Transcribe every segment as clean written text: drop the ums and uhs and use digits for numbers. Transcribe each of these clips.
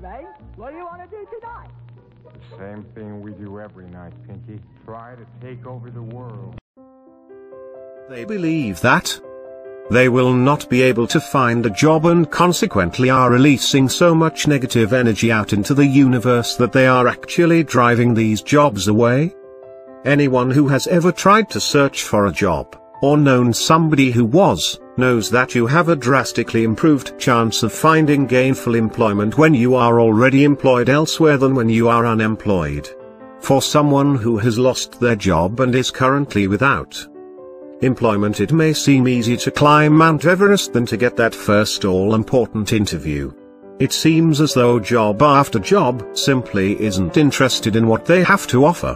Ray. What do you want to do tonight? The same thing we do every night, Pinky. Try to take over the world. They believe that they will not be able to find a job and consequently are releasing so much negative energy out into the universe that they are actually driving these jobs away. Anyone who has ever tried to search for a job, or known somebody who knows that you have a drastically improved chance of finding gainful employment when you are already employed elsewhere than when you are unemployed. For someone who has lost their job and is currently without employment, it may seem easier to climb Mount Everest than to get that first all-important interview. It seems as though job after job simply isn't interested in what they have to offer.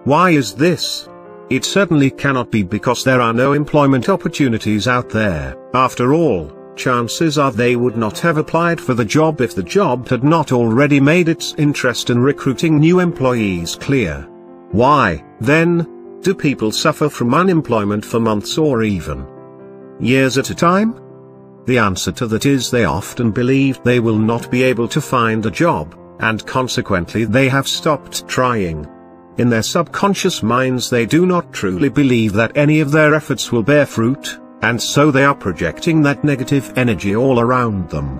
Why is this? It certainly cannot be because there are no employment opportunities out there. After all, chances are they would not have applied for the job if the job had not already made its interest in recruiting new employees clear. Why, then, do people suffer from unemployment for months or even years at a time? The answer to that is they often believe they will not be able to find a job, and consequently they have stopped trying. In their subconscious minds they do not truly believe that any of their efforts will bear fruit, and so they are projecting that negative energy all around them.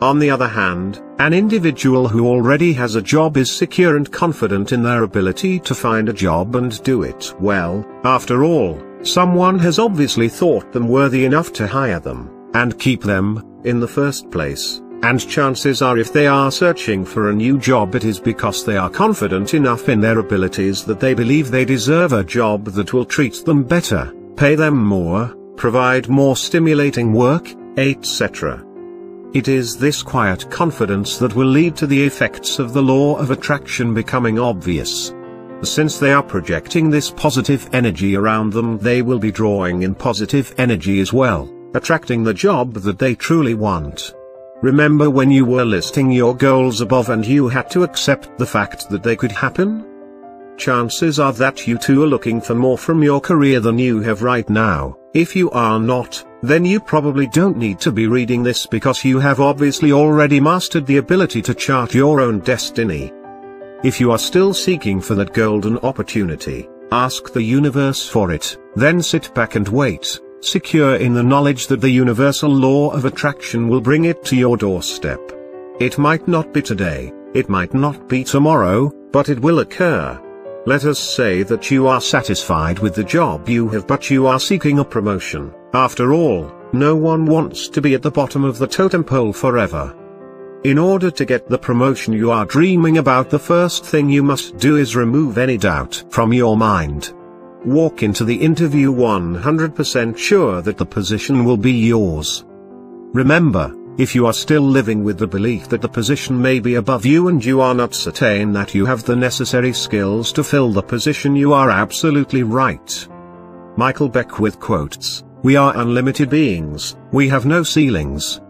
On the other hand, an individual who already has a job is secure and confident in their ability to find a job and do it well. After all, someone has obviously thought them worthy enough to hire them, and keep them, in the first place. And chances are if they are searching for a new job it is because they are confident enough in their abilities that they believe they deserve a job that will treat them better, pay them more, provide more stimulating work, etc. It is this quiet confidence that will lead to the effects of the law of attraction becoming obvious. Since they are projecting this positive energy around them, they will be drawing in positive energy as well, attracting the job that they truly want. Remember when you were listing your goals above and you had to accept the fact that they could happen? Chances are that you too are looking for more from your career than you have right now. If you are not, then you probably don't need to be reading this because you have obviously already mastered the ability to chart your own destiny. If you are still seeking for that golden opportunity, ask the universe for it, then sit back and wait, secure in the knowledge that the universal law of attraction will bring it to your doorstep. It might not be today, it might not be tomorrow, but it will occur. Let us say that you are satisfied with the job you have but you are seeking a promotion. After all, no one wants to be at the bottom of the totem pole forever. In order to get the promotion you are dreaming about, the first thing you must do is remove any doubt from your mind. Walk into the interview 100% sure that the position will be yours. Remember, if you are still living with the belief that the position may be above you and you are not certain that you have the necessary skills to fill the position, you are absolutely right. Michael Beckwith quotes, "We are unlimited beings, we have no ceilings."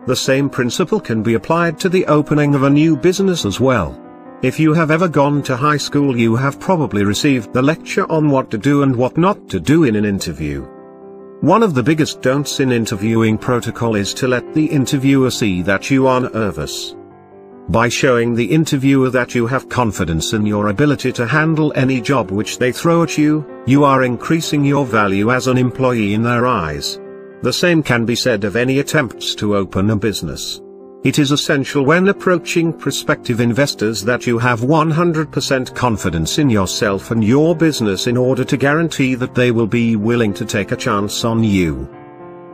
The same principle can be applied to the opening of a new business as well. If you have ever gone to high school, you have probably received the lecture on what to do and what not to do in an interview. One of the biggest don'ts in interviewing protocol is to let the interviewer see that you are nervous. By showing the interviewer that you have confidence in your ability to handle any job which they throw at you, you are increasing your value as an employee in their eyes. The same can be said of any attempts to open a business. It is essential when approaching prospective investors that you have 100% confidence in yourself and your business in order to guarantee that they will be willing to take a chance on you.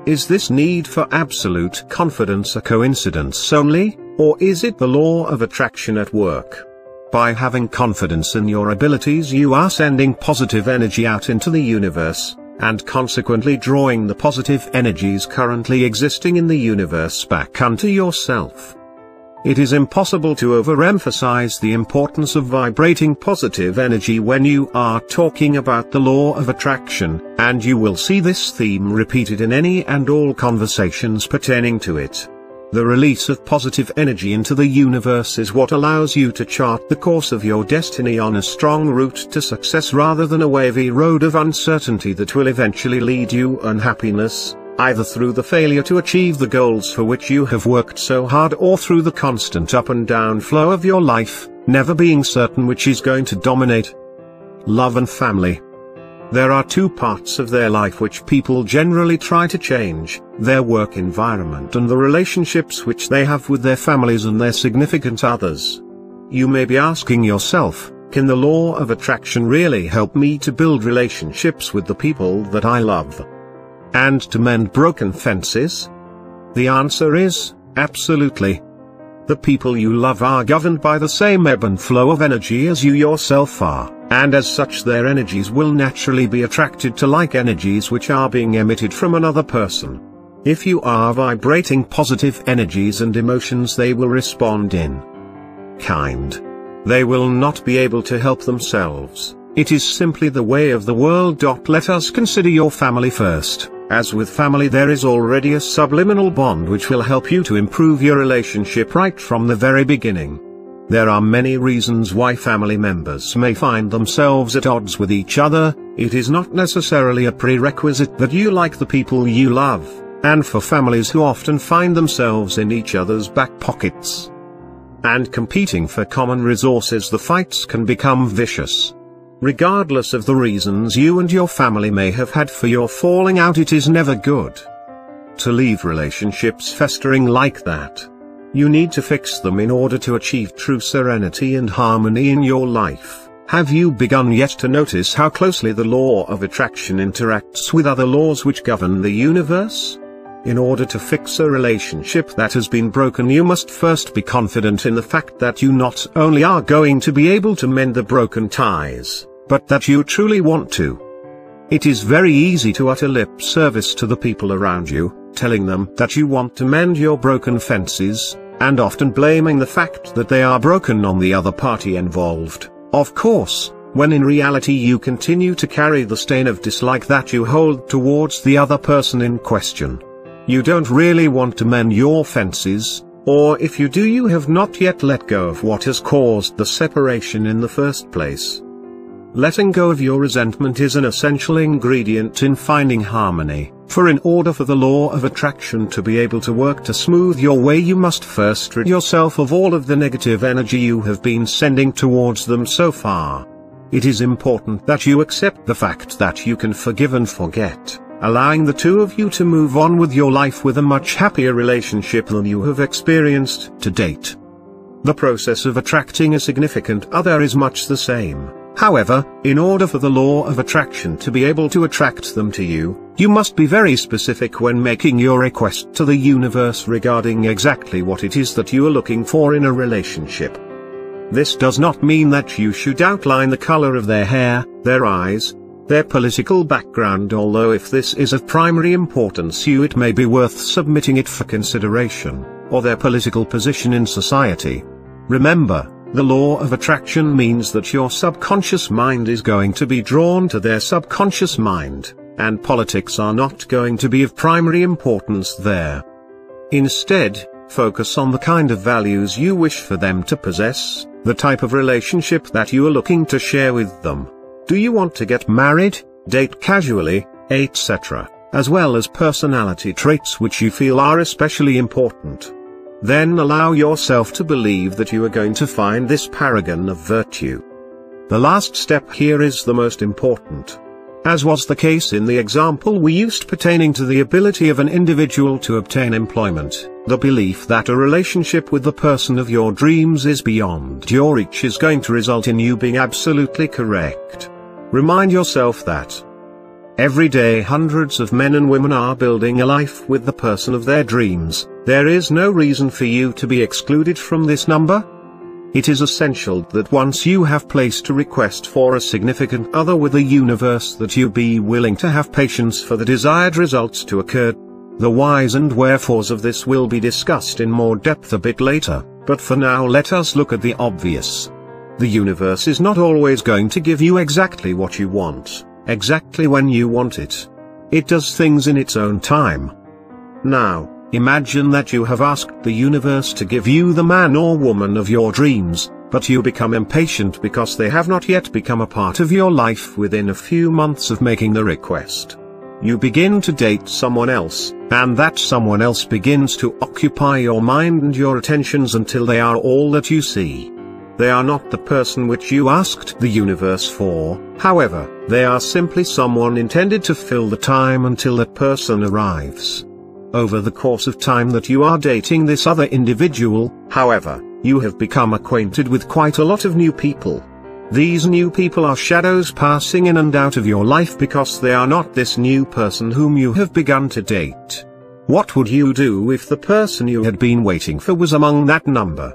Is this need for absolute confidence a coincidence only, or is it the law of attraction at work? By having confidence in your abilities, you are sending positive energy out into the universe, and consequently drawing the positive energies currently existing in the universe back unto yourself. It is impossible to overemphasize the importance of vibrating positive energy when you are talking about the law of attraction, and you will see this theme repeated in any and all conversations pertaining to it. The release of positive energy into the universe is what allows you to chart the course of your destiny on a strong route to success rather than a wavy road of uncertainty that will eventually lead you unhappiness, either through the failure to achieve the goals for which you have worked so hard, or through the constant up and down flow of your life, never being certain which is going to dominate. Love and family. There are two parts of their life which people generally try to change: their work environment and the relationships which they have with their families and their significant others. You may be asking yourself, can the law of attraction really help me to build relationships with the people that I love, and to mend broken fences? The answer is, absolutely. The people you love are governed by the same ebb and flow of energy as you yourself are, and as such their energies will naturally be attracted to like energies which are being emitted from another person. If you are vibrating positive energies and emotions, they will respond in kind. They will not be able to help themselves. It is simply the way of the world. Let us consider your family first. As with family, there is already a subliminal bond which will help you to improve your relationship right from the very beginning. There are many reasons why family members may find themselves at odds with each other. It is not necessarily a prerequisite that you like the people you love, and for families who often find themselves in each other's back pockets and competing for common resources, the fights can become vicious. Regardless of the reasons you and your family may have had for your falling out, it is never good to leave relationships festering like that. You need to fix them in order to achieve true serenity and harmony in your life. Have you begun yet to notice how closely the law of attraction interacts with other laws which govern the universe? In order to fix a relationship that has been broken, you must first be confident in the fact that you not only are going to be able to mend the broken ties, but that you truly want to. It is very easy to utter lip service to the people around you, telling them that you want to mend your broken fences, and often blaming the fact that they are broken on the other party involved, of course, when in reality you continue to carry the stain of dislike that you hold towards the other person in question. You don't really want to mend your fences, or if you do, you have not yet let go of what has caused the separation in the first place. Letting go of your resentment is an essential ingredient in finding harmony, for in order for the law of attraction to be able to work to smooth your way, you must first rid yourself of all of the negative energy you have been sending towards them so far. It is important that you accept the fact that you can forgive and forget, allowing the two of you to move on with your life with a much happier relationship than you have experienced to date. The process of attracting a significant other is much the same. However, in order for the law of attraction to be able to attract them to you, you must be very specific when making your request to the universe regarding exactly what it is that you are looking for in a relationship. This does not mean that you should outline the color of their hair, their eyes, their political background, although if this is of primary importance it may be worth submitting it for consideration, or their political position in society. Remember, the law of attraction means that your subconscious mind is going to be drawn to their subconscious mind, and politics are not going to be of primary importance there. Instead, focus on the kind of values you wish for them to possess, the type of relationship that you are looking to share with them. Do you want to get married, date casually, etc., as well as personality traits which you feel are especially important? Then allow yourself to believe that you are going to find this paragon of virtue. The last step here is the most important. As was the case in the example we used pertaining to the ability of an individual to obtain employment, the belief that a relationship with the person of your dreams is beyond your reach is going to result in you being absolutely correct. Remind yourself that every day hundreds of men and women are building a life with the person of their dreams. There is no reason for you to be excluded from this number. It is essential that once you have placed a request for a significant other with the universe, that you be willing to have patience for the desired results to occur. The whys and wherefores of this will be discussed in more depth a bit later, but for now let us look at the obvious. The universe is not always going to give you exactly what you want, exactly when you want it. It does things in its own time. Now, imagine that you have asked the universe to give you the man or woman of your dreams, but you become impatient because they have not yet become a part of your life within a few months of making the request. You begin to date someone else, and that someone else begins to occupy your mind and your attentions until they are all that you see. They are not the person which you asked the universe for, however, they are simply someone intended to fill the time until that person arrives. Over the course of time that you are dating this other individual, however, you have become acquainted with quite a lot of new people. These new people are shadows passing in and out of your life because they are not this new person whom you have begun to date. What would you do if the person you had been waiting for was among that number?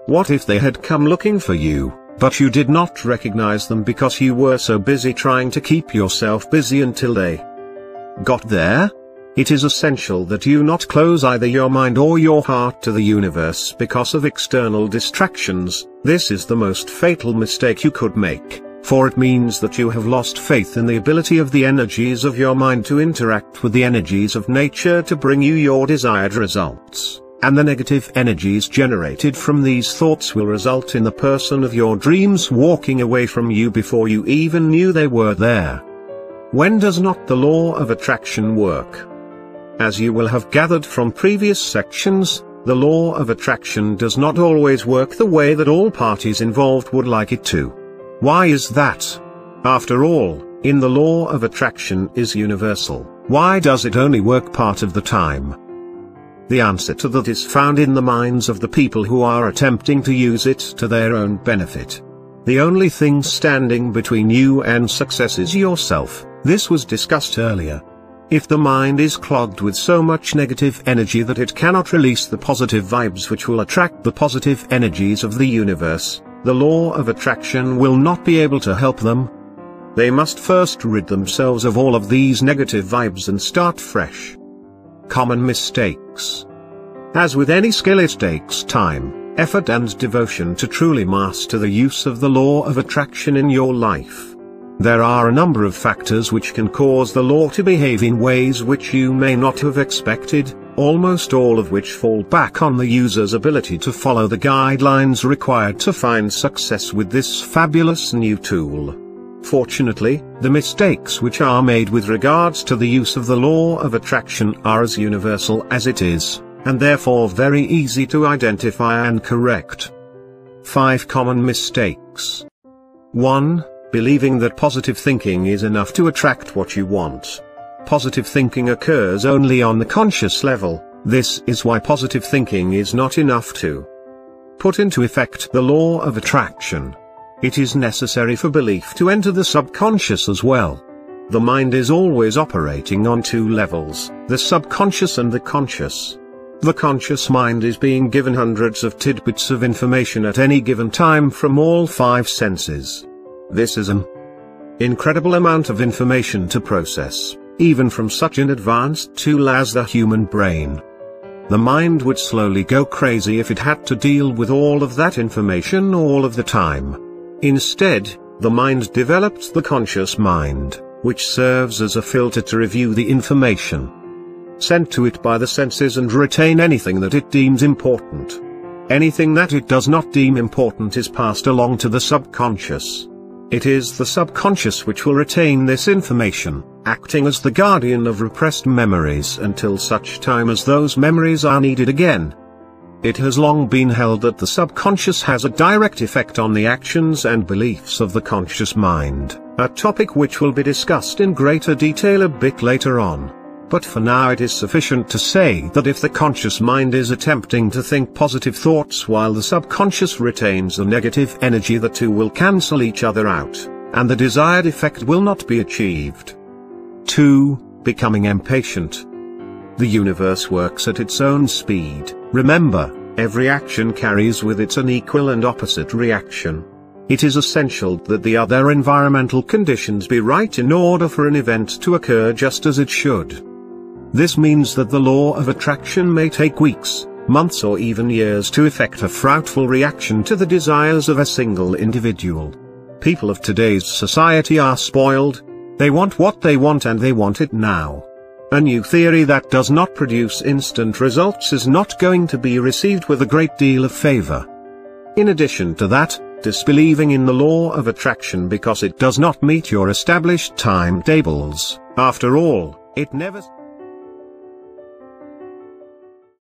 What if they had come looking for you, but you did not recognize them because you were so busy trying to keep yourself busy until they got there? It is essential that you not close either your mind or your heart to the universe because of external distractions. This is the most fatal mistake you could make, for it means that you have lost faith in the ability of the energies of your mind to interact with the energies of nature to bring you your desired results. And the negative energies generated from these thoughts will result in the person of your dreams walking away from you before you even knew they were there. When does not the law of attraction work? As you will have gathered from previous sections, the law of attraction does not always work the way that all parties involved would like it to. Why is that? After all, in the law of attraction is universal. Why does it only work part of the time? The answer to that is found in the minds of the people who are attempting to use it to their own benefit. The only thing standing between you and success is yourself. This was discussed earlier. If the mind is clogged with so much negative energy that it cannot release the positive vibes which will attract the positive energies of the universe, the law of attraction will not be able to help them. They must first rid themselves of all of these negative vibes and start fresh. Common mistakes. As with any skill, it takes time, effort and devotion to truly master the use of the law of attraction in your life. There are a number of factors which can cause the law to behave in ways which you may not have expected, almost all of which fall back on the user's ability to follow the guidelines required to find success with this fabulous new tool. Fortunately, the mistakes which are made with regards to the use of the law of attraction are as universal as it is, and therefore very easy to identify and correct. 5 common mistakes. 1. Believing that positive thinking is enough to attract what you want. Positive thinking occurs only on the conscious level. This is why positive thinking is not enough to put into effect the law of attraction. It is necessary for belief to enter the subconscious as well. The mind is always operating on 2 levels, the subconscious and the conscious. The conscious mind is being given hundreds of tidbits of information at any given time from all 5 senses. This is an incredible amount of information to process, even from such an advanced tool as the human brain. The mind would slowly go crazy if it had to deal with all of that information all of the time. Instead, the mind developed the conscious mind, which serves as a filter to review the information sent to it by the senses and retain anything that it deems important. Anything that it does not deem important is passed along to the subconscious. It is the subconscious which will retain this information, acting as the guardian of repressed memories until such time as those memories are needed again. It has long been held that the subconscious has a direct effect on the actions and beliefs of the conscious mind, a topic which will be discussed in greater detail a bit later on. But for now it is sufficient to say that if the conscious mind is attempting to think positive thoughts while the subconscious retains the negative energy, the two will cancel each other out, and the desired effect will not be achieved. 2. Becoming impatient. The universe works at its own speed. Remember, every action carries with it an equal and opposite reaction. It is essential that the other environmental conditions be right in order for an event to occur just as it should. This means that the law of attraction may take weeks, months or even years to effect a fruitful reaction to the desires of a single individual. People of today's society are spoiled. They want what they want and they want it now. A new theory that does not produce instant results is not going to be received with a great deal of favor. In addition to that, disbelieving in the law of attraction because it does not meet your established timetables, After all, it never